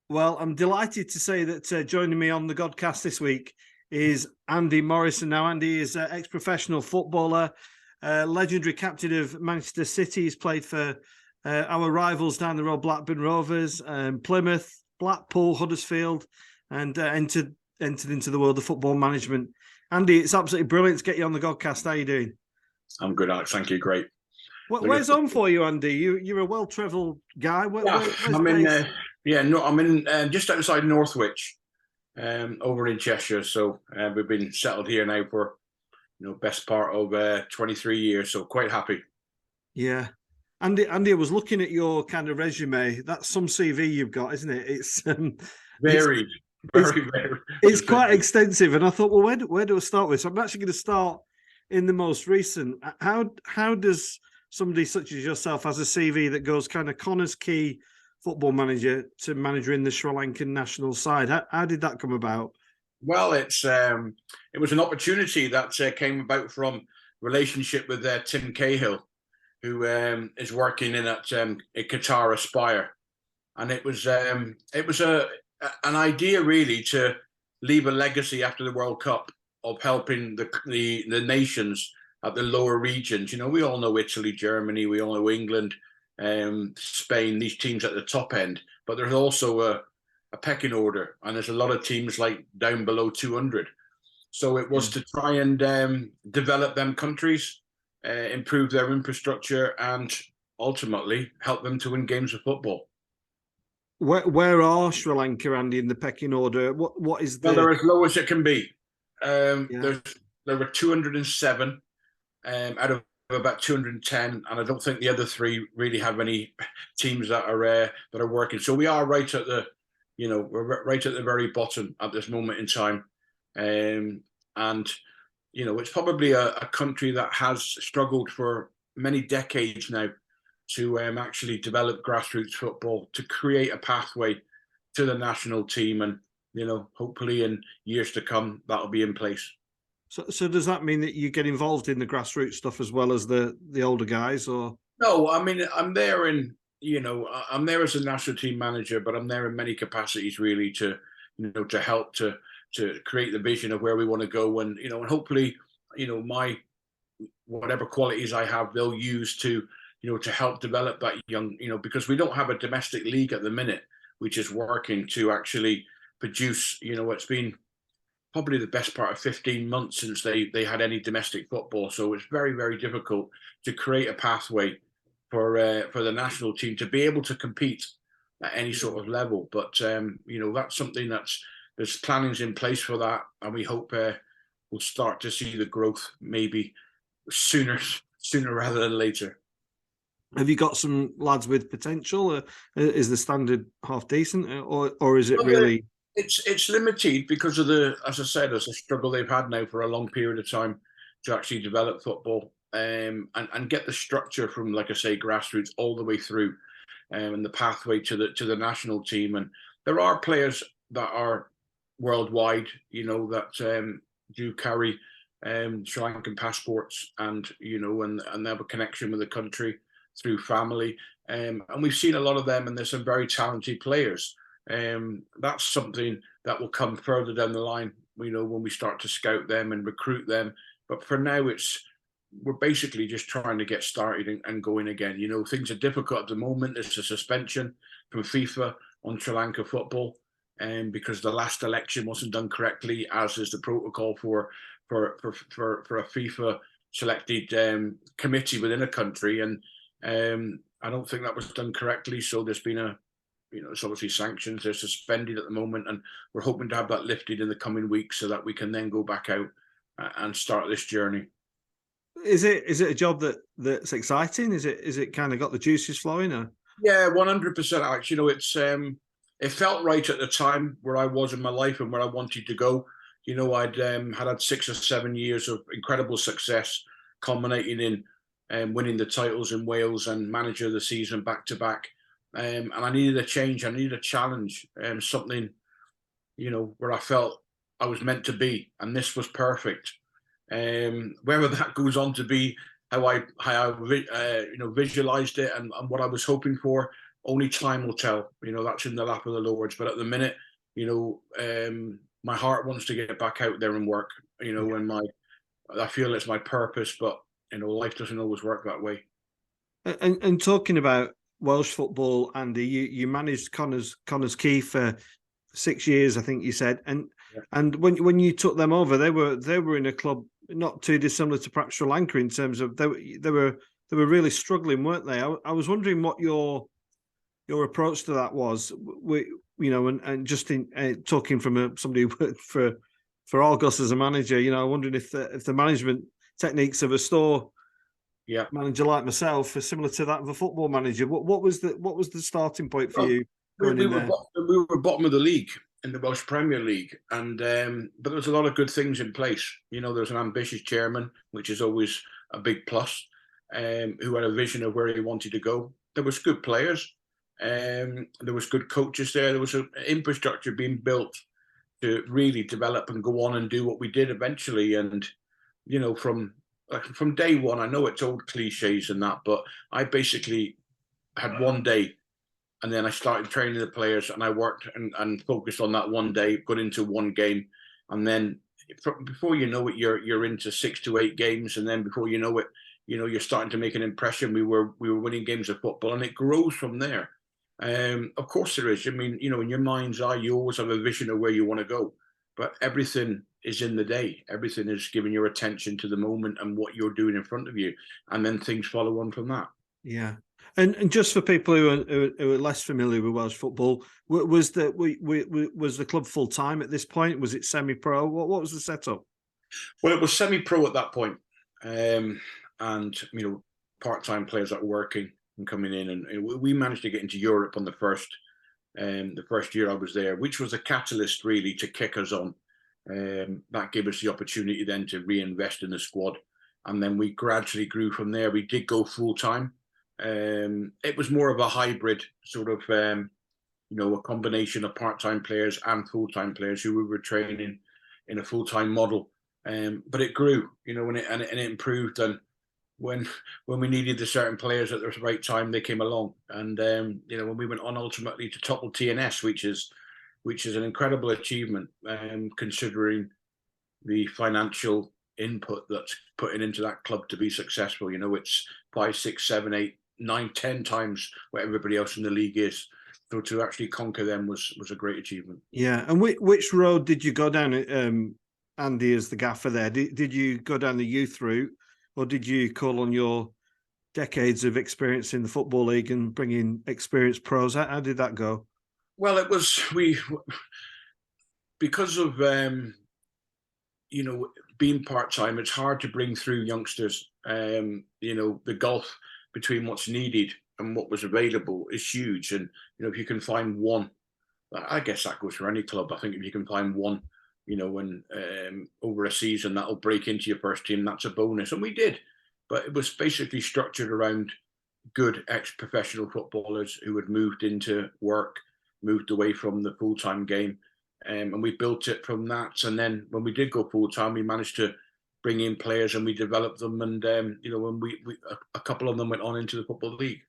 Well, I'm delighted to say that joining me on the Godcast this week is Andy Morrison. Now, Andy is an ex-professional footballer, legendary captain of Manchester City. He's played for our rivals down the road, Blackburn Rovers, Plymouth, Blackpool, Huddersfield, and entered into the world of football management. Andy, it's absolutely brilliant to get you on the Godcast. How are you doing? I'm good, Alex. Thank you. Great. Where's home for you, Andy? You're a well-travelled guy. I'm in just outside Northwich, over in Cheshire. So we've been settled here now for best part of 23 years. So quite happy. Yeah. Andy, I was looking at your kind of resume. That's some CV you've got, isn't it? It's very. It's quite extensive, and I thought, well, where do I start with? So I'm actually going to start in the most recent. How does somebody such as yourself has a CV that goes kind of Connah's key football manager to manager in the Sri Lankan national side? How did that come about? Well, it was an opportunity that came about from relationship with Tim Cahill, who is working in at Qatar Aspire, and it was an idea really to leave a legacy after the World Cup of helping the nations at the lower regions. We all know Italy, Germany, we all know England, Spain, these teams at the top end, but there's also a pecking order, and there's a lot of teams like down below 200. So it was to try and develop them countries, improve their infrastructure, and ultimately help them to win games of football. Where are Sri Lanka, Andy, in the pecking order? What is the? Well, they're as low as it can be. There were 207 out of about 210, and I don't think the other three really have any teams that are working. So we are right at the, we're right at the very bottom at this moment in time, and it's probably a country that has struggled for many decades now to actually develop grassroots football, to create a pathway to the national team, and hopefully in years to come that'll be in place. So does that mean that you get involved in the grassroots stuff as well as the older guys, or? No, I mean I'm there I'm there as a national team manager, but I'm there in many capacities really to to help to create the vision of where we want to go, and and hopefully my whatever qualities I have they'll use to to help develop that young, because we don't have a domestic league at the minute, which is working to actually produce, it's been probably the best part of 15 months since they had any domestic football. So it's very, very difficult to create a pathway for the national team to be able to compete at any sort of level. But, that's something there's plannings in place for that. And we hope we'll start to see the growth maybe sooner rather than later. Have you got some lads with potential? Is the standard half decent, or is it really? It's limited because of as I said, there's a struggle they've had now for a long period of time to actually develop football, and get the structure from, like I say, grassroots all the way through, and the pathway to the national team. And there are players that are worldwide, that do carry Sri Lankan passports, and and they have a connection with the country through family, and we've seen a lot of them, and there's some very talented players. That's something that will come further down the line, when we start to scout them and recruit them. But for now, we're basically just trying to get started and going again. Things are difficult at the moment. There's a suspension from FIFA on Sri Lanka football, because the last election wasn't done correctly, as is the protocol for a FIFA selected committee within a country, and I don't think that was done correctly. So there's been it's obviously sanctions. They're suspended at the moment, and we're hoping to have that lifted in the coming weeks so that we can then go back out and start this journey. Is it a job that's exciting? Is it kind of got the juices flowing? Or? Yeah, 100%, Alex. It's it felt right at the time where I was in my life and where I wanted to go. I'd had 6 or 7 years of incredible success, culminating in winning the titles in Wales and manager of the season back to back. And I needed a change. I needed a challenge, something, where I felt I was meant to be, and this was perfect. Whether that goes on to be how I visualized it and what I was hoping for, only time will tell. That's in the lap of the Lords. But at the minute, my heart wants to get back out there and work. And I feel it's my purpose, but life doesn't always work that way. And talking about Welsh football, Andy, you managed Connah's Quay for 6 years, I think you said, and when you took them over, they were in a club not too dissimilar to perhaps Sri Lanka in terms of they were really struggling, weren't they? I was wondering what your approach to that was. And just in talking from somebody who worked for Argos as a manager, I'm wondering if the management techniques of a store manager like myself are similar to that of a football manager. What was the starting point for you going in there? We were bottom of the league in the Welsh Premier League, and but there was a lot of good things in place. There was an ambitious chairman, which is always a big plus, who had a vision of where he wanted to go. There was good players, there was good coaches there. There was an infrastructure being built to really develop and go on and do what we did eventually. And from day one, I know it's old cliches and that, but I basically had one day, and then I started training the players, and I worked and focused on that one day, got into one game, and then before you know it, you're into 6 to 8 games, and then before you know it, you're starting to make an impression. We were winning games of football, and it grows from there. Of course there is. In your mind's eye, you always have a vision of where you want to go, but everything is in the day. Everything is giving your attention to the moment and what you're doing in front of you, and then things follow on from that. Yeah. And just for people who are less familiar with Welsh football, was the club full time at this point? Was it semi-pro? What was the setup? Well, it was semi-pro at that point, and part-time players that were working and coming in, and we managed to get into Europe on the first year I was there, which was a catalyst really to kick us on. That gave us the opportunity then to reinvest in the squad, and then we gradually grew from there. We did go full time. It was more of a hybrid sort of, a combination of part-time players and full-time players who we were training in a full-time model. But it grew, and it improved. And when we needed the certain players at the right time, they came along. And when we went on ultimately to topple TNS, which is an incredible achievement, considering the financial input that's putting into that club to be successful. It's 5, 6, 7, 8, 9, 10 times what everybody else in the league is. So to actually conquer them was a great achievement. Yeah. And which road did you go down, Andy, as the gaffer there? Did you go down the youth route, or did you call on your decades of experience in the Football League and bring in experienced pros? How did that go? Well, it was because of being part-time, it's hard to bring through youngsters. The gulf between what's needed and what was available is huge. And, if you can find one, I guess that goes for any club. I think if you can find one, when over a season that'll break into your first team, that's a bonus. And we did. But it was basically structured around good ex-professional footballers who had moved into work, moved away from the full-time game. And we built it from that. And then when we did go full-time, we managed to bring in players and we developed them. And, when a couple of them went on into the Football League.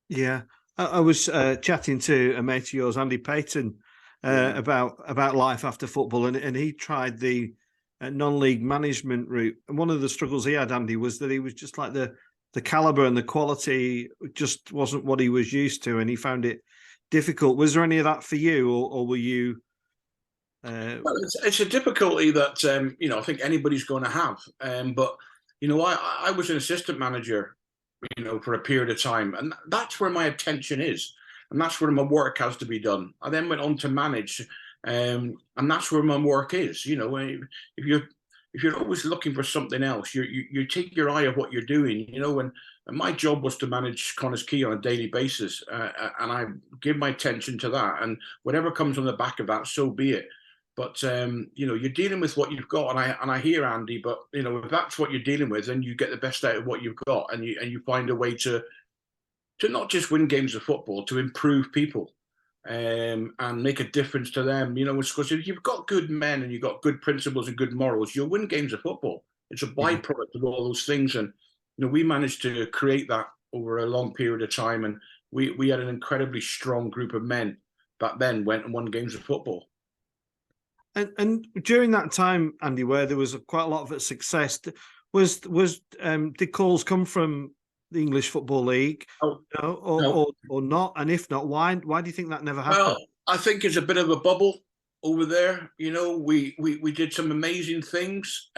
Yeah. I was chatting to a mate of yours, Andy Payton, about life after football. And he tried the non-league management route. And one of the struggles he had, Andy, was that he was just like the caliber and the quality just wasn't what he was used to. And he found it difficult. Was there any of that for you, or were you... Well, it's a difficulty that I think anybody's going to have. But I was an assistant manager, for a period of time, and that's where my attention is, and that's where my work has to be done. I then went on to manage, and that's where my work is. If you're always looking for something else, you take your eye off what you're doing. And my job was to manage Connah's Quay on a daily basis, and I give my attention to that. And whatever comes on the back of that, so be it. But you're dealing with what you've got, and I hear Andy. But if that's what you're dealing with, then you get the best out of what you've got, and you find a way to not just win games of football, to improve people, and make a difference to them. Because if you've got good men and you've got good principles and good morals, you'll win games of football. It's a byproduct of all those things, and we managed to create that over a long period of time. And we had an incredibly strong group of men back then, went and won games of football. And during that time, Andy, where there was quite a lot of success, did calls come from the English Football League, Oh, or not? And if not, why do you think that never happened? Well, I think it's a bit of a bubble over there. We did some amazing things.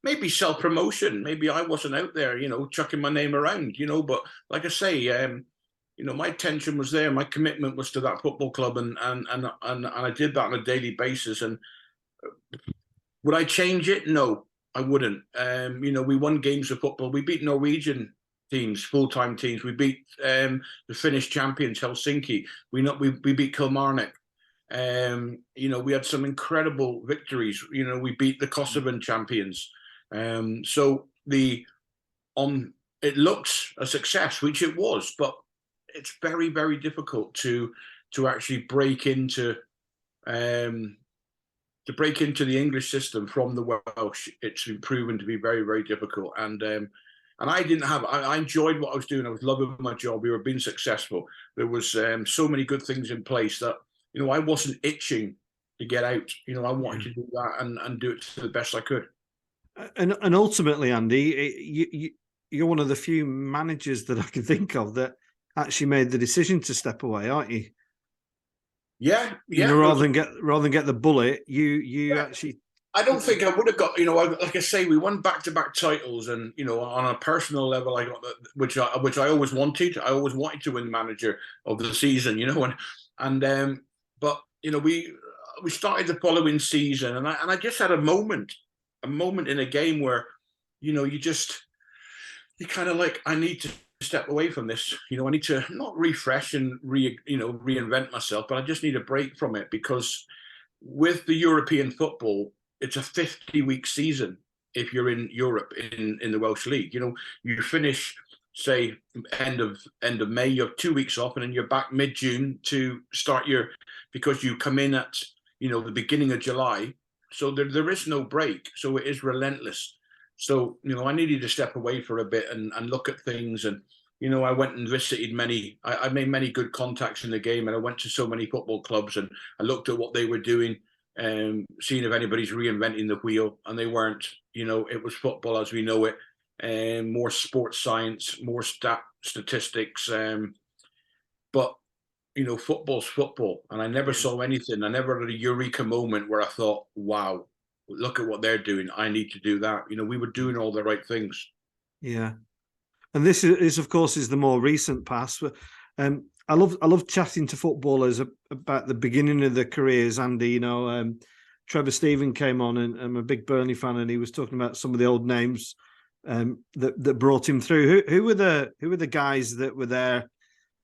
Maybe self-promotion. Maybe I wasn't out there, chucking my name around, but like I say, my attention was there. My commitment was to that football club, and I did that on a daily basis. And would I change it? No, I wouldn't. We won games of football. We beat Norwegian teams, full-time teams. We beat the Finnish champions, Helsinki. We beat Kilmarnock. We had some incredible victories. We beat the Kosovan champions. It looks a success, which it was, but it's very, very difficult to actually break into the English system from the Welsh. It's been proven to be very, very difficult. And I enjoyed what I was doing. I was loving my job. We were being successful. There was so many good things in place that, I wasn't itching to get out. I wanted to do that and do it to the best I could. And ultimately, Andy, you're one of the few managers that I can think of that actually made the decision to step away, aren't you? Yeah. Rather than get the bullet, you actually. I don't think I would have got. Like I say, we won back-to-back titles, and on a personal level, I got which I always wanted. I always wanted to win manager of the season, but we started the following season, and I just had a moment in a game where, you kind of like, I need to step away from this. I need to not refresh and reinvent myself, but I just need a break from it, because with the European football, it's a 50-week season. If you're in Europe in the Welsh League, you finish, say, end of May, you have 2 weeks off, and then you're back mid-June to start because you come in at the beginning of July. So there is no break. So it is relentless. So, I needed to step away for a bit and look at things. And, I went and visited I made many good contacts in the game, and I went to so many football clubs, and I looked at what they were doing, seeing if anybody's reinventing the wheel, and they weren't. It was football as we know it, and more sports science, more statistics. But, football's football. And I never saw anything. I never had a eureka moment where I thought, wow, look at what they're doing. I need to do that. We were doing all the right things. Yeah. And this is of course, is the more recent past. I love chatting to footballers about the beginning of their careers, Andy. Trevor Stephen came on, and I'm a big Burnley fan, and he was talking about some of the old names that brought him through. Who were the guys that were there?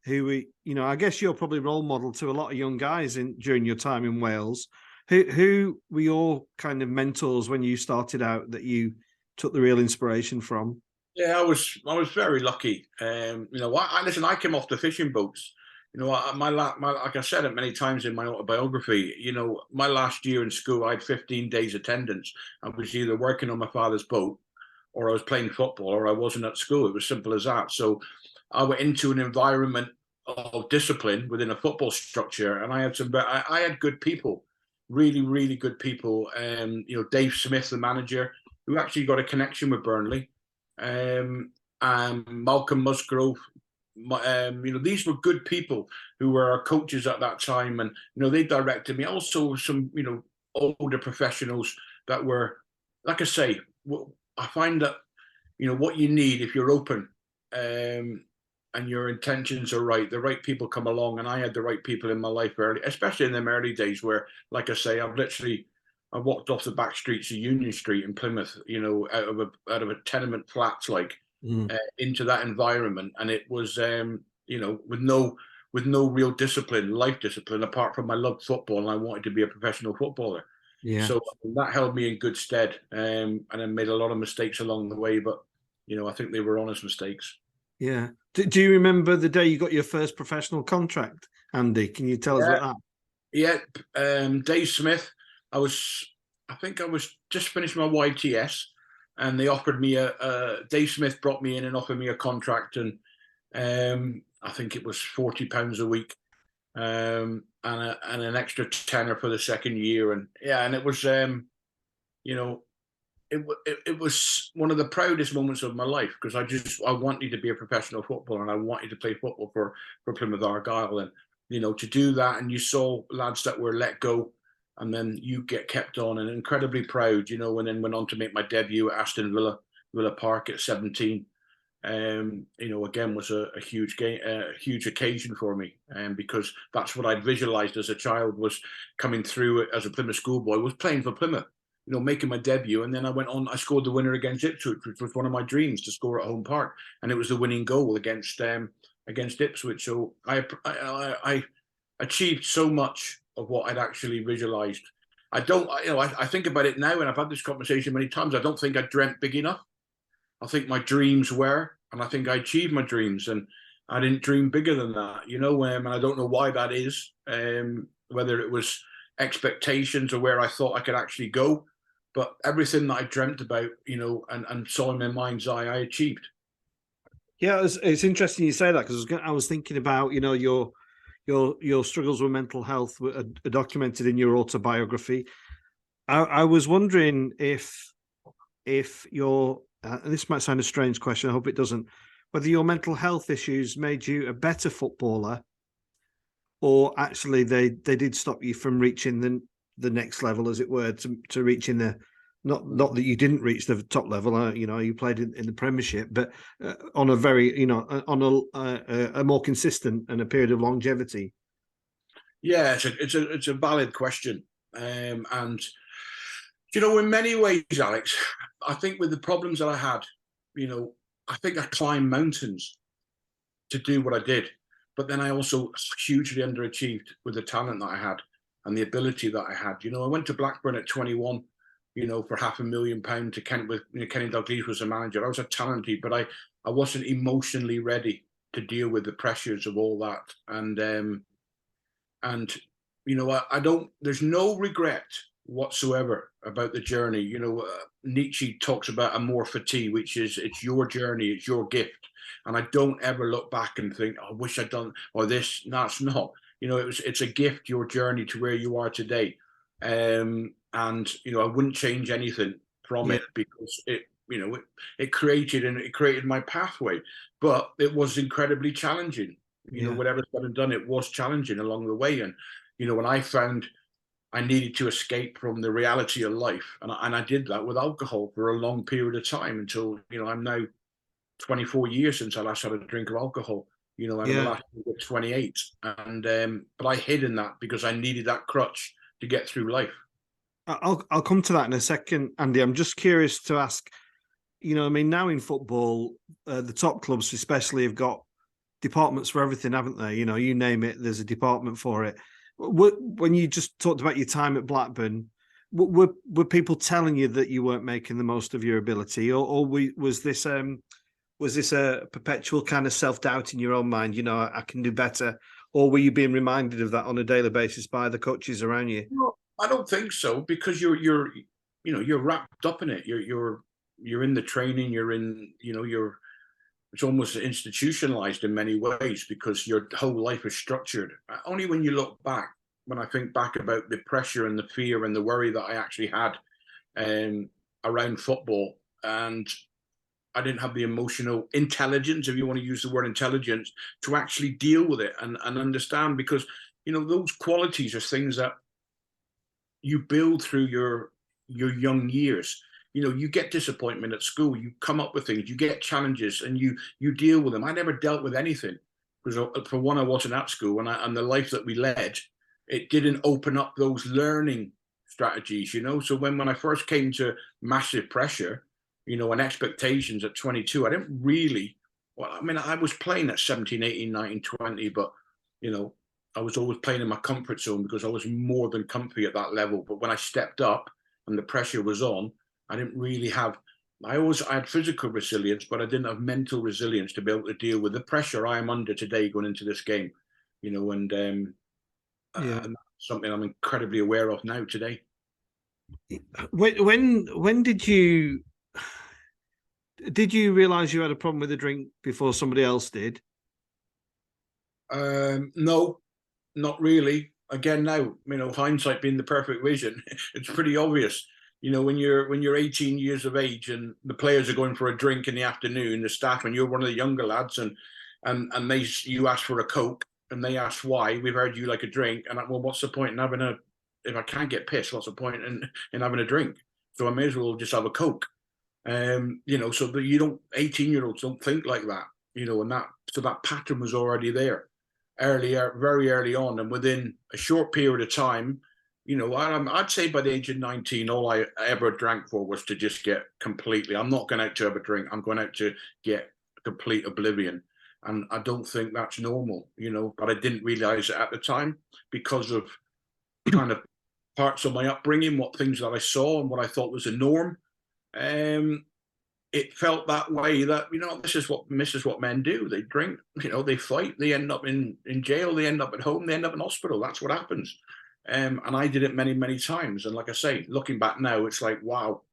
I guess you're probably role model to a lot of young guys during your time in Wales. Who were your kind of mentors when you started out that you took the real inspiration from? Yeah, I was very lucky. I came off the fishing boats. Like I said it many times in my autobiography, my last year in school, I had 15 days attendance. I was either working on my father's boat, or I was playing football, or I wasn't at school. It was simple as that. So I went into an environment of discipline within a football structure, and I had good people, really, really good people. Dave Smith, the manager, who actually got a connection with Burnley. And Malcolm Musgrove, these were good people who were our coaches at that time, and they directed me. Also, some older professionals that were, like I say, I find that what you need, if you're open and your intentions are right, the right people come along, and I had the right people in my life early, especially in them early days where, like I say, I walked off the back streets of Union Street in Plymouth, out of a tenement flats, into that environment, and it was, with no real discipline, life discipline, apart from I loved football and I wanted to be a professional footballer. Yeah. So that held me in good stead, and I made a lot of mistakes along the way, but I think they were honest mistakes. Yeah. Do you remember the day you got your first professional contract, Andy? Can you tell us about that? Yeah, Dave Smith. I think I was just finished my YTS, and they offered me Dave Smith brought me in and offered me a contract, and I think it was £40 a week, and an extra tenner for the second year, and yeah, and it was you know, it was one of the proudest moments of my life, because I wanted to be a professional footballer, and I wanted to play football for Plymouth Argyle, and to do that, and you saw lads that were let go, and then you get kept on, and incredibly proud, and then went on to make my debut at Aston Villa Park at 17. Again, was a huge game, a huge occasion for me, because that's what I'd visualised as a child, was coming through as a Plymouth schoolboy, was playing for Plymouth, making my debut, and then I went on. I scored the winner against Ipswich, which was one of my dreams, to score at home park, and it was the winning goal against Ipswich. So I achieved so much of what I'd actually visualised. I don't, I think about it now, and I've had this conversation many times. I don't think I dreamt big enough. I think my dreams were, and I think I achieved my dreams, and I didn't dream bigger than that, and I don't know why that is, whether it was expectations or where I thought I could actually go, but everything that I dreamt about, and saw in my mind's eye, I achieved. Yeah, it's interesting you say that, because I was thinking about, your struggles with mental health were documented in your autobiography. I was wondering if your this might sound a strange question, I hope it doesn't, whether your mental health issues made you a better footballer, or actually they did stop you from reaching the next level, as it were, to reaching the not that you didn't reach the top level. You played in the Premiership, but on a very on a more consistent and a period of longevity. Yeah, it's a valid question, and in many ways, Alex, I think with the problems that I had, I think I climbed mountains to do what I did. But then I also hugely underachieved with the talent that I had and the ability that I had. I went to Blackburn at 21, for £500,000 to Kent with Kenny Dalglish was the manager. I was a talented, but I wasn't emotionally ready to deal with the pressures of all that. And I don't. There's no regret whatsoever about the journey. Nietzsche talks about amor fati, which is, it's your journey, it's your gift. And I don't ever look back and think, oh, I wish I'd done, or this. No, it's not. It's a gift, your journey to where you are today. And I wouldn't change anything from it, because it created my pathway. But it was incredibly challenging. Whatever said and done, it was challenging along the way. And when I found I needed to escape from the reality of life, and I did that with alcohol for a long period of time, until I'm now 24 years since I last had a drink of alcohol. And the last 28, and but I hid in that because I needed that crutch to get through life. I'll come to that in a second, Andy. I'm just curious to ask, now in football, the top clubs especially have got departments for everything, haven't they? You name it, there's a department for it. When you just talked about your time at Blackburn, were people telling you that you weren't making the most of your ability, or was this a perpetual kind of self-doubt in your own mind? I can do better, or were you being reminded of that on a daily basis by the coaches around you? No, I don't think so, because you're wrapped up in it. You're in the training. You're in. It's almost institutionalized in many ways, because your whole life is structured. Only when you look back, when I think back about the pressure and the fear and the worry that I actually had around football, and I didn't have the emotional intelligence, if you want to use the word intelligence, to actually deal with it and understand, because those qualities are things that you build through your young years. You get disappointment at school, you come up with things, you get challenges, and you deal with them. I never dealt with anything, because for one, I wasn't at school, and the life that we led, it didn't open up those learning strategies. So when I first came to massive pressure, and expectations at 22, I didn't really. Well, I mean, I was playing at 17, 18, 19, 20, but I was always playing in my comfort zone, because I was more than comfy at that level. But when I stepped up and the pressure was on, I didn't really have. I had physical resilience, but I didn't have mental resilience to be able to deal with the pressure I am under today going into this game. And that's something I'm incredibly aware of now today. When did you realize you had a problem with the drink before somebody else did? No, not really. Again, now, hindsight being the perfect vision, it's pretty obvious. When you're 18 years of age and the players are going for a drink in the afternoon, the staff, and you're one of the younger lads, and you ask for a Coke, and they ask why. We've heard you like a drink, and well, what's the point in having a? If I can't get pissed, what's the point in having a drink? So I may as well just have a Coke. So that you don't 18-year-olds don't think like that, and that pattern was already there earlier, very early on, and within a short period of time, I'd say by the age of 19, all I ever drank for was to just get completely. I'm not going out to have a drink. I'm going out to get complete oblivion, and I don't think that's normal, But I didn't realize it at the time because of kind of parts of my upbringing, what things that I saw and what I thought was a norm. It felt that way that this is what men do. They drink, they fight, they end up in jail, they end up at home, they end up in hospital. That's what happens. And I did it many times. And like I say, looking back now, it's like, wow,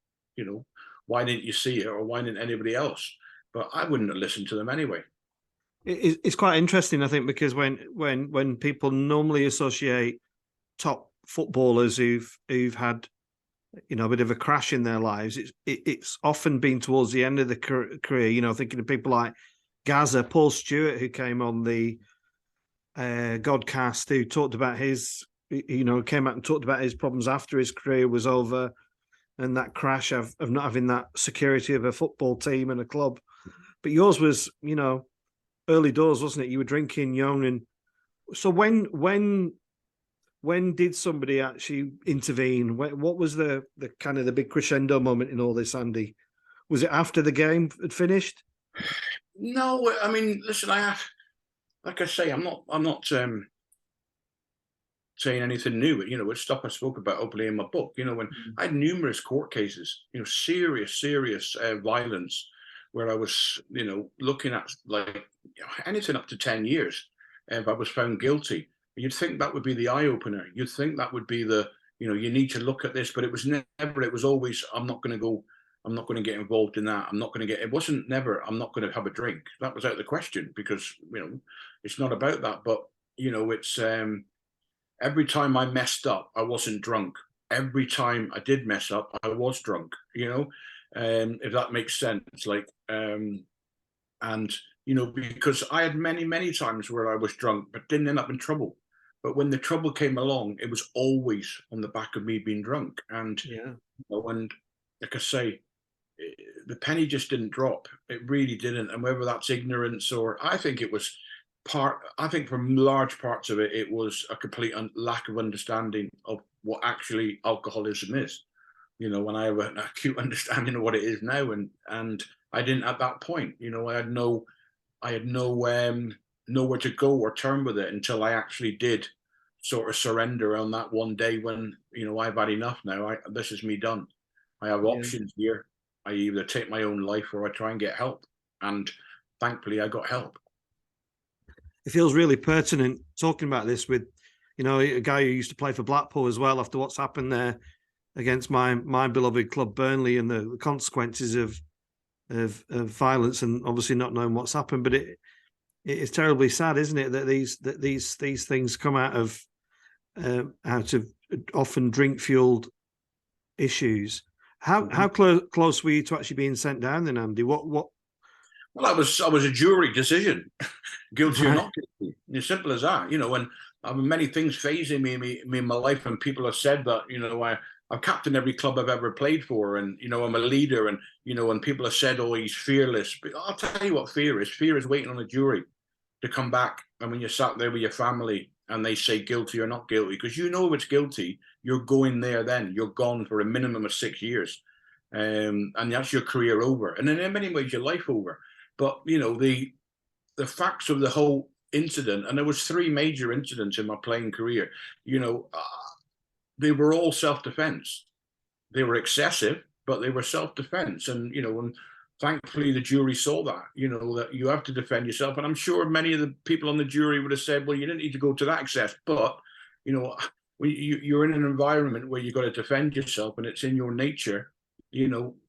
why didn't you see it, or why didn't anybody else? But I wouldn't have listened to them anyway. It's quite interesting, I think, because when people normally associate top footballers who've had a bit of a crash in their lives, it's often been towards the end of the career. Thinking of people like Gaza, Paul Stewart, who came on the Godcast, who talked about his, came out and talked about his problems after his career was over, and that crash of not having that security of a football team and a club. But yours was, early doors, wasn't it? You were drinking young, and so when did somebody actually intervene? What was the kind of the big crescendo moment in all this, Andy? Was it after the game had finished? No, I mean, listen, like I say, I'm not saying anything new. It's stuff I spoke about openly in my book. When I had numerous court cases, serious violence, where I was, looking at like anything up to 10 years, if I was found guilty. You'd think that would be the eye opener. You'd think that would be the, you need to look at this, but it was never. It was always, I'm not going to get involved in that. I'm not going to get. It wasn't never. I'm not going to have a drink. That was out of the question, because it's not about that. But it's every time I messed up, I wasn't drunk. Every time I did mess up, I was drunk. If that makes sense. Like, and because I had many times where I was drunk, but didn't end up in trouble. But when the trouble came along, it was always on the back of me being drunk. And and like I say, the penny just didn't drop. It really didn't. And whether that's ignorance, or I think it was I think from large parts of it, it was a complete lack of understanding of what actually alcoholism is. When I have an acute understanding of what it is now, and I didn't at that point. I had nowhere to go or turn with it until I actually did sort of surrender on that one day when I've had enough now. This is me done. I have options here. I either take my own life or I try and get help, and thankfully I got help. It feels really pertinent talking about this with a guy who used to play for Blackpool as well, after what's happened there against my beloved club Burnley, and the consequences of violence, and obviously not knowing what's happened. But it is terribly sad, isn't it, that these things come out of often drink fueled issues. How close were you to actually being sent down then, Andy? What? Well, I was a jury decision, guilty or not guilty. As simple as that. When many things phasing me in my life, and people have said that I've captained every club I've ever played for, and I'm a leader, and and people have said, oh, he's fearless. But I'll tell you what fear is. Fear is waiting on a jury to come back, and when you're sat there with your family and they say guilty or not guilty, because if it's guilty, you're going there. Then you're gone for a minimum of 6 years, and that's your career over, and in many ways your life over. But the facts of the whole incident, and there was 3 major incidents in my playing career. They were all self-defense. They were excessive, but they were self-defense. And, and thankfully the jury saw that, that you have to defend yourself. And I'm sure many of the people on the jury would have said, well, you didn't need to go to that excess. But, you're in an environment where you've got to defend yourself, and it's in your nature,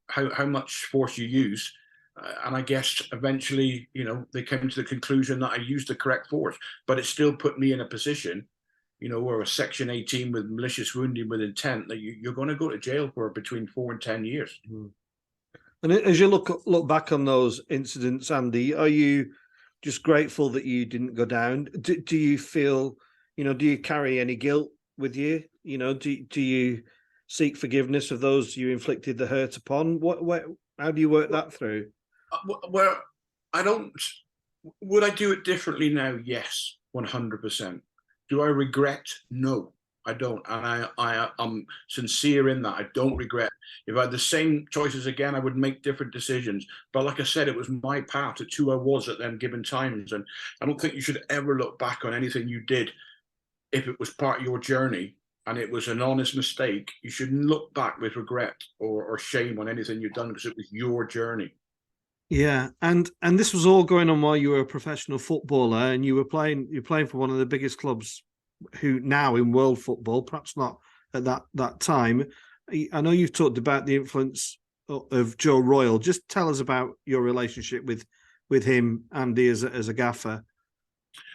how much force you use. And I guess eventually, they came to the conclusion that I used the correct force, but it still put me in a position, where a Section 18 with malicious wounding with intent, that you're going to go to jail for between 4 and 10 years. And as you look back on those incidents, Andy, are you just grateful that you didn't go down? Do you feel, do you carry any guilt with you? Do you seek forgiveness of those you inflicted the hurt upon? How do you work that through? Well, I don't. Would I do it differently now? Yes, 100%. Do I regret? No, I don't. And I'm sincere in that. I don't regret. If I had the same choices again, I would make different decisions. But like I said, it was my path. It's who I was at them given times. And I don't think you should ever look back on anything you did if it was part of your journey and it was an honest mistake. You shouldn't look back with regret or shame on anything you've done, because it was your journey. Yeah, and this was all going on while you were a professional footballer, and you're playing for one of the biggest clubs who now in world football, perhaps not at that time. I know you've talked about the influence of Joe Royle. Just tell us about your relationship with him, Andy, as a gaffer.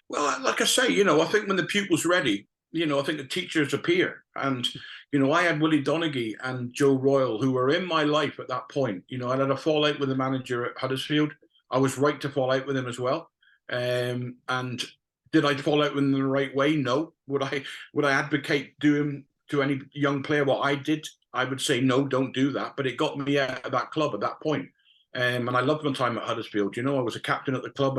Well, like I say, I think when the pupil's ready, I think the teachers appear. And, I had Willie Donaghy and Joe Royle, who were in my life at that point. I had a fallout with the manager at Huddersfield. I was right to fall out with him as well. And did I fall out with him in the right way? No. Would I advocate doing to any young player what I did? I would say, no, don't do that. But it got me out of that club at that point. And I loved my time at Huddersfield. I was a captain at the club,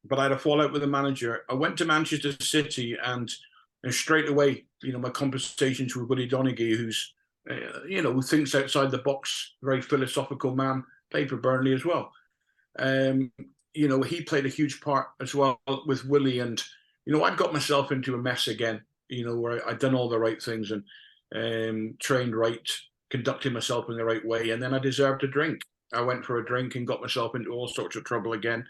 but I had a fallout with the manager. I went to Manchester City, and straight away, my conversations with Willie Donaghy, who's, who thinks outside the box, very philosophical man, played for Burnley as well. He played a huge part as well with Willie, and I'd got myself into a mess again. Where I'd done all the right things and trained right, conducted myself in the right way, and then I deserved a drink. I went for a drink and got myself into all sorts of trouble again.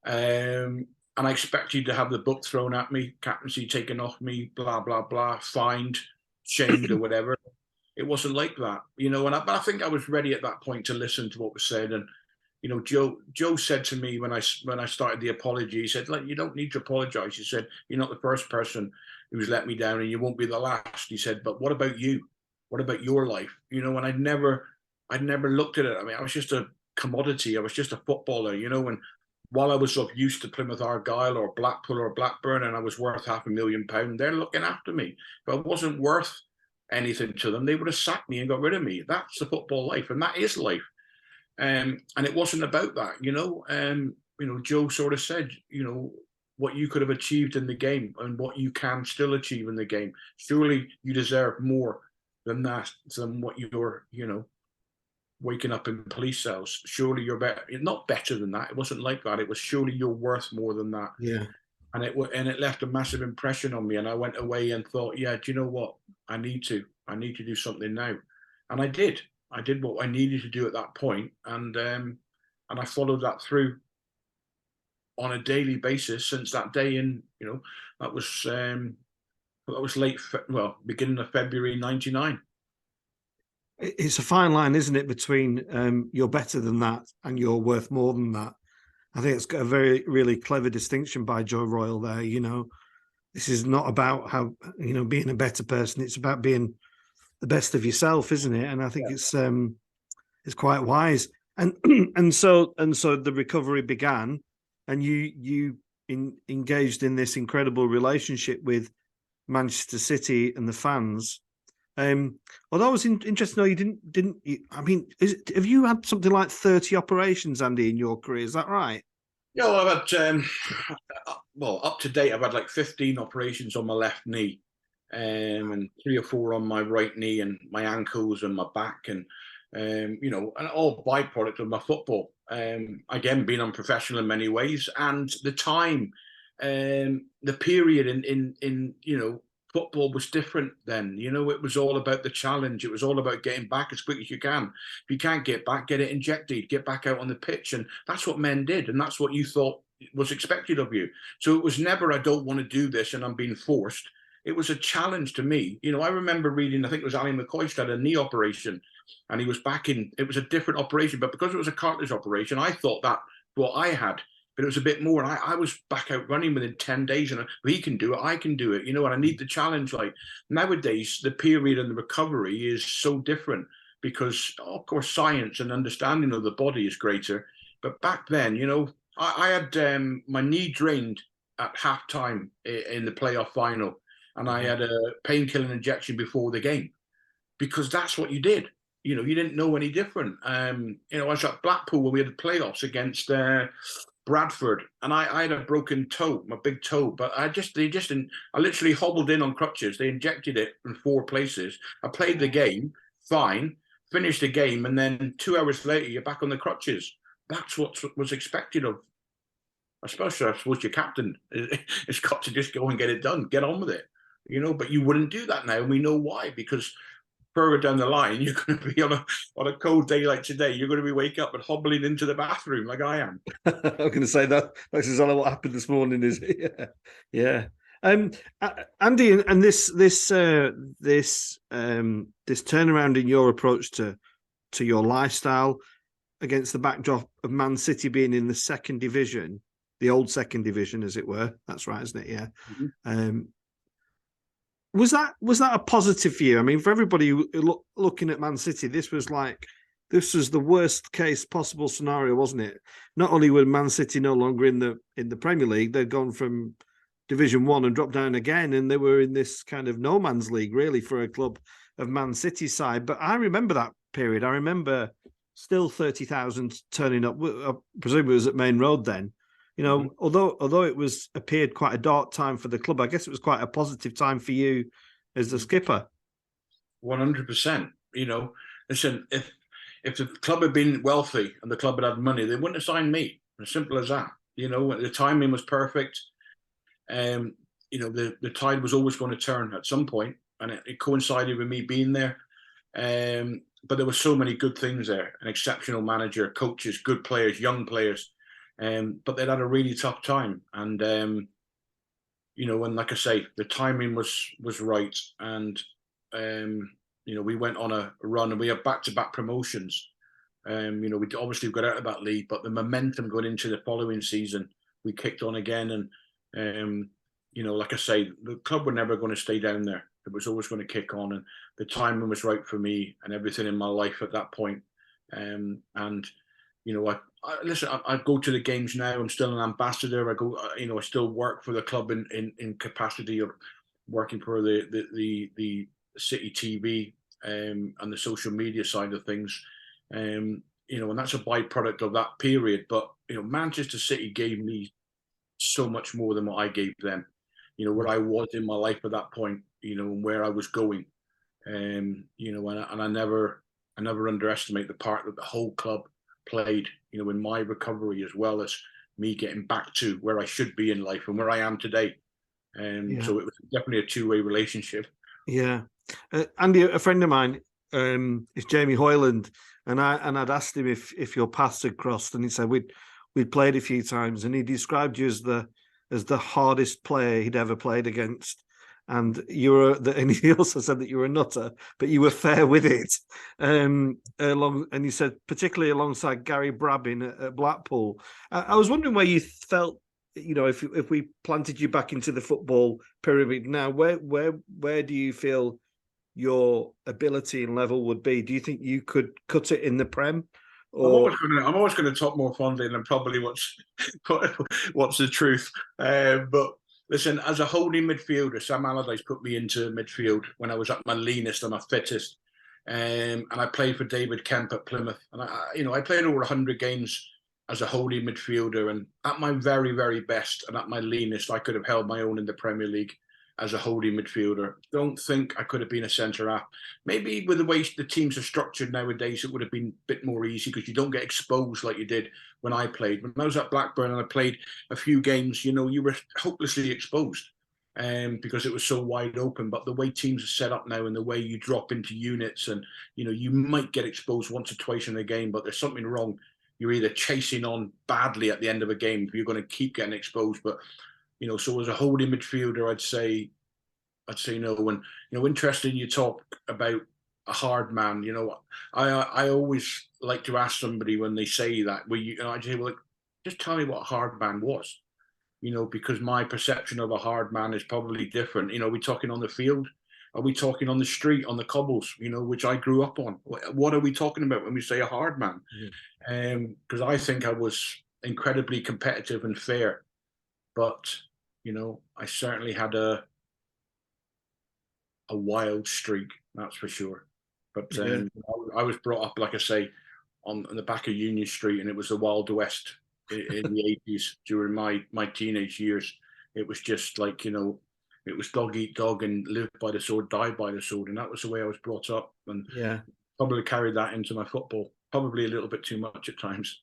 And I expected to have the book thrown at me, captaincy taken off me, blah, blah, blah, fined, shamed or whatever. It wasn't like that, but I think I was ready at that point to listen to what was said. And, Joe said to me when I started the apology, he said, like, you don't need to apologize. He said, you're not the first person who's let me down, and you won't be the last. He said, but what about you? What about your life? And I'd never looked at it. I mean, I was just a commodity. I was just a footballer, and while I was sort of used to Plymouth Argyle or Blackpool or Blackburn, and I was worth £500,000, they're looking after me. If I wasn't worth anything to them, they would have sacked me and got rid of me. That's the football life, and that is life. And it wasn't about that, Joe sort of said, what you could have achieved in the game and what you can still achieve in the game. Surely you deserve more than that, than what you're, waking up in police cells. Surely you're better. You're not better than that. It wasn't like that. It was surely you're worth more than that. Yeah. And it left a massive impression on me. And I went away and thought, yeah, do you know what? I need to do something now. And I did. I did what I needed to do at that point, and I followed that through on a daily basis since that day. In that was beginning of February '99. It's a fine line, isn't it, between you're better than that and you're worth more than that. I think it's got a very, really clever distinction by Joe Royle there. This is not about how, being a better person. It's about being the best of yourself, isn't it? And I think it's quite wise. And so the recovery began, and you engaged in this incredible relationship with Manchester City and the fans. Although I was interested to know you didn't. I mean, have you had something like 30 operations, Andy, in your career? Is that right? Yeah, well, I've had up to date, I've had like 15 operations on my left knee, and 3 or 4 on my right knee, and my ankles and my back, and and all byproduct of my football. Again, being unprofessional in many ways, and the time, the period in football was different then. It was all about the challenge. It was all about getting back as quick as you can. If you can't get back, get it injected, get back out on the pitch. And that's what men did. And that's what you thought was expected of you. So it was never, I don't want to do this and I'm being forced. it was a challenge to me. You know, I remember reading, I think it was Ali McCoy had a knee operation, and he was back in. It was a different operation, but because it was a cartilage operation, I thought that what I had, but it was a bit more. And I was back out running within 10 days, and well, he can do it, I can do it, you know. And I need the challenge. Like nowadays, the period and the recovery is so different because, of course, science and understanding of the body is greater. But back then, you know, I had my knee drained at half time in the playoff final, and I had a painkilling injection before the game because that's what you did. You know, you didn't know any different. You know, I was at Blackpool when we had the playoffs against Bradford, and I had a broken toe, my big toe, but I literally hobbled in on crutches. They injected it in 4 places. I played the game fine, finished the game, and then 2 hours later, you're back on the crutches. That's what was expected of. I suppose your captain has got to just go and get it done, get on with it, you know. But you wouldn't do that now, and we know why, because further down the line, you're going to be on a cold day like today. You're going to be wake up and hobbling into the bathroom like I am. I'm going to say that that's exactly what happened this morning. Is it? Yeah. Andy, and this turnaround in your approach to your lifestyle against the backdrop of Man City being in the second division, the old second division, as it were. That's right, isn't it? Yeah. Mm-hmm. Was that a positive for you? I mean, for everybody looking at Man City, this was the worst case possible scenario, wasn't it? Not only were Man City no longer in the Premier League, they'd gone from Division 1 and dropped down again, and they were in this kind of no man's league, really, for a club of Man City's side. But I remember that period. I remember still 30,000 turning up. I presume it was at Main Road then. You know, although it appeared quite a dark time for the club, I guess it was quite a positive time for you as the skipper. 100%. You know, listen, if the club had been wealthy and the club had money, they wouldn't have signed me. As simple as that. You know, the timing was perfect. You know, the tide was always going to turn at some point, and it coincided with me being there. But there were so many good things there: an exceptional manager, coaches, good players, young players. But they'd had a really tough time, and you know, and like I say, the timing was right, and you know, we went on a run, and we had back-to-back promotions. You know, we obviously got out of that league, but the momentum going into the following season, we kicked on again, and you know, like I say, the club were never going to stay down there. It was always going to kick on, and the timing was right for me and everything in my life at that point. And you know, listen, I go to the games now. I'm still an ambassador. I go, you know, I still work for the club in capacity of working for the City TV and the social media side of things. You know, and that's a byproduct of that period. But you know, Manchester City gave me so much more than what I gave them. You know, where I was in my life at that point. You know, and where I was going. You know, and I never underestimate the part that the whole club played, you know, in my recovery, as well as me getting back to where I should be in life and where I am today. So it was definitely a two-way relationship. Yeah. Andy, a friend of mine is Jamie Hoyland, and I'd asked him if your paths had crossed, and he said we'd played a few times, and he described you as the hardest player he'd ever played against. And and he also said that you were a nutter, but you were fair with it. And he said, particularly alongside Gary Brabbin at Blackpool. I was wondering where you felt, you know, if we planted you back into the football pyramid now, where do you feel your ability and level would be? Do you think you could cut it in the Prem? Or... I'm always going to talk more fondly than probably what's the truth. But listen, as a holding midfielder, Sam Allardyce put me into midfield when I was at my leanest and my fittest. And I played for David Kemp at Plymouth. And I played over 100 games as a holding midfielder. And at my very, very best and at my leanest, I could have held my own in the Premier League as a holding midfielder. Don't think I could have been a centre-half. Maybe with the way the teams are structured nowadays, it would have been a bit more easy because you don't get exposed like you did when I played. When I was at Blackburn and I played a few games, you know, you were hopelessly exposed because it was so wide open. But the way teams are set up now and the way you drop into units and, you know, you might get exposed once or twice in a game, but there's something wrong. You're either chasing on badly at the end of a game if you're going to keep getting exposed. But you know, so as a holding midfielder, I'd say I'd say no. When interesting, you talk about a hard man. I always like to ask somebody when they say that. I say, well, just tell me what a hard man was. Because my perception of a hard man is probably different. Are we talking on the field? Are we talking on the street, on the cobbles, which I grew up on? What are we talking about when we say a hard man? Because I think I was incredibly competitive and fair. But, I certainly had a wild streak, that's for sure. But I was brought up, like I say, on the back of Union Street, and it was the Wild West in the 80s during my teenage years. It was just like, it was dog eat dog and live by the sword, die by the sword. And that was the way I was brought up, and probably carried that into my football, probably a little bit too much at times.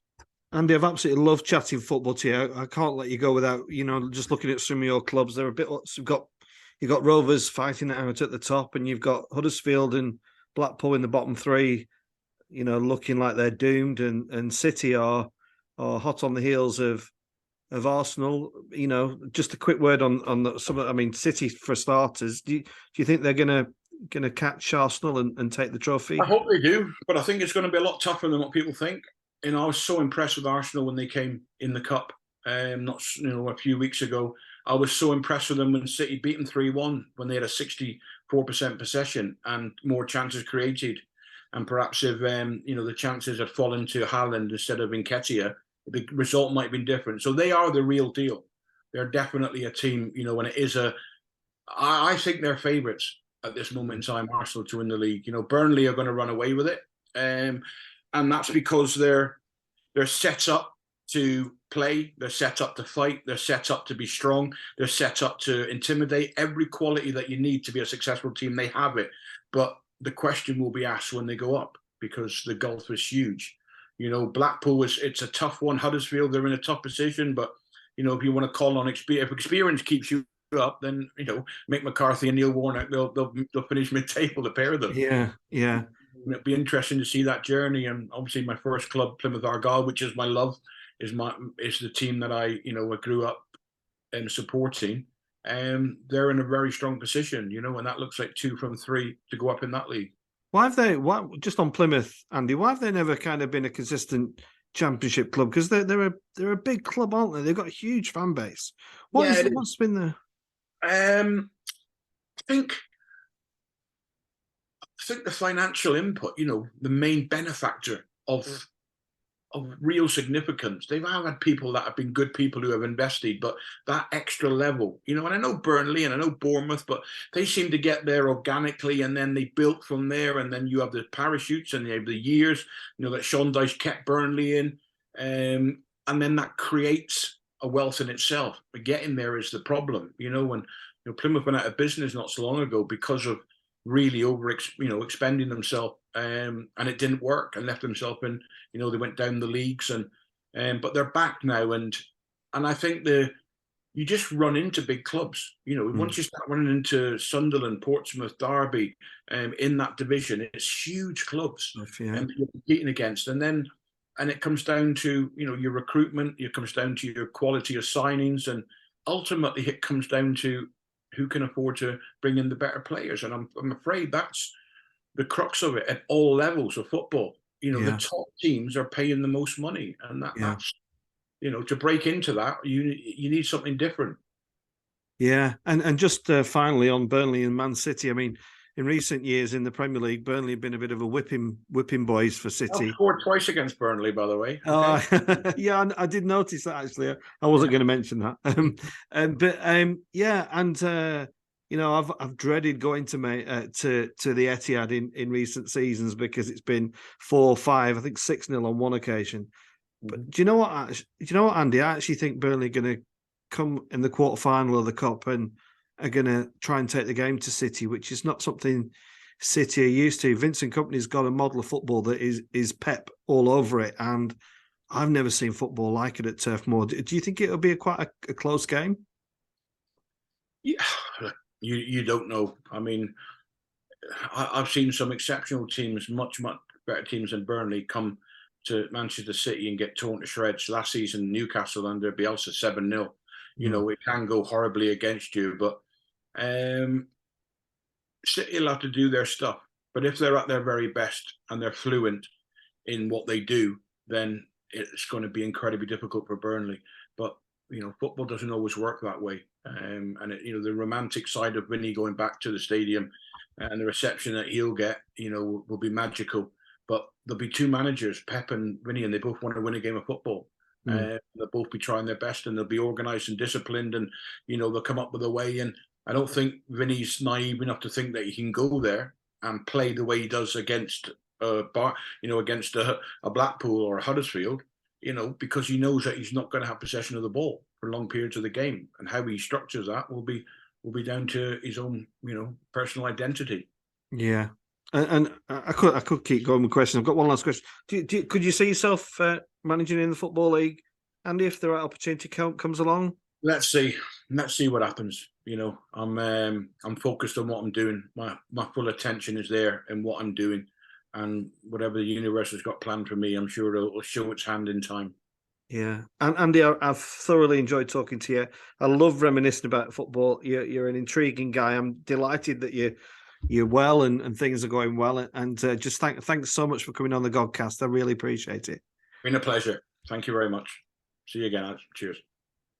Andy, I've absolutely loved chatting football to you. I can't let you go without, just looking at some of your clubs. They're a bit, you've got Rovers fighting it out at the top, and you've got Huddersfield and Blackpool in the bottom three, looking like they're doomed, and City are hot on the heels of Arsenal. Just a quick word on some. I mean, City for starters. Do you think they're gonna catch Arsenal and take the trophy? I hope they do, but I think it's going to be a lot tougher than what people think. I was so impressed with Arsenal when they came in the cup. Not a few weeks ago. I was so impressed with them when City beat them 3-1 when they had a 64% possession and more chances created. And perhaps if the chances had fallen to Haaland instead of Nketiah, the result might have been different. So they are the real deal. They're definitely a team, and it is I think they're favourites at this moment in time, Arsenal, to win the league. Burnley are going to run away with it. And that's because they're set up to play, they're set up to fight, they're set up to be strong, they're set up to intimidate. Every quality that you need to be a successful team, they have it. But the question will be asked when they go up, because the gulf is huge. Blackpool it's a tough one. Huddersfield, they're in a tough position, but if you want to call on experience, if experience keeps you up, then Mick McCarthy and Neil Warnock, they'll finish mid-table, the pair of them. Yeah. It'd be interesting to see that journey. And obviously, my first club, Plymouth Argyle, which is my love, is the team that I grew up supporting. They're in a very strong position, and that looks like 2 from 3 to go up in that league. Why have they? Just on Plymouth, Andy? Why have they never kind of been a consistent Championship club? Because they're a big club, aren't they? They've got a huge fan base. What's been the? I think the financial input, the main benefactor of real significance. They've had people that have been good people who have invested, but that extra level, and I know Burnley and I know Bournemouth, but they seem to get there organically, and then they built from there, and then you have the parachutes and you have the years, that Sean Dyche kept Burnley in, and then that creates a wealth in itself. But getting there is the problem, when Plymouth went out of business not so long ago because of really expending themselves, and it didn't work, and left themselves in, they went down the leagues, and but they're back now, and I think you just run into big clubs, once you start running into Sunderland, Portsmouth, Derby, in that division, it's huge clubs, and you're competing against, and it comes down to your recruitment, it comes down to your quality of signings, and ultimately it comes down to who can afford to bring in the better players. And I'm afraid that's the crux of it at all levels of football. The top teams are paying the most money, and that's to break into that, you need something different. Yeah, and just finally on Burnley and Man City. I mean, in recent years in the Premier League, Burnley have been a bit of a whipping boys for City. I scored twice against Burnley, by the way. Okay. Yeah, I did notice that actually. I wasn't going to mention that, I've dreaded going to the Etihad in recent seasons because it's been 4-5, I think 6-0 on one occasion. But do you know what, Andy? I actually think Burnley are going to come in the quarterfinal of the Cup and are going to try and take the game to City, which is not something City are used to. Vincent Kompany's got a model of football that is Pep all over it, and I've never seen football like it at Turf Moor. Do you think it'll be quite a close game? Yeah, you don't know. I mean, I've seen some exceptional teams, much better teams than Burnley, come to Manchester City and get torn to shreds. Last season, Newcastle under Bielsa 7-0. It can go horribly against you, but City will have to do their stuff, but if they're at their very best and they're fluent in what they do, then it's going to be incredibly difficult for Burnley. But football doesn't always work that way. And the romantic side of Vinny going back to the stadium and the reception that he'll get, will be magical. But there'll be two managers, Pep and Vinny, and they both want to win a game of football. They'll both be trying their best, and they'll be organised and disciplined, and they'll come up with a way. And I don't think Vinny's naive enough to think that he can go there and play the way he does against against a Blackpool or a Huddersfield, because he knows that he's not going to have possession of the ball for long periods of the game, and how he structures that will be down to his own, personal identity. Yeah, and I could keep going with questions. I've got one last question. Could you see yourself managing in the Football League, Andy, if the right opportunity comes along? Let's see what happens. I'm focused on what I'm doing. My full attention is there in what I'm doing, and whatever the universe has got planned for me, I'm sure it'll show its hand in time. Yeah, and Andy, I've thoroughly enjoyed talking to you. I love reminiscing about football. You're an intriguing guy. I'm delighted that you're well and things are going well. And just thanks so much for coming on the Godcast. I really appreciate it. Been a pleasure. Thank you very much. See you again, Alex. Cheers.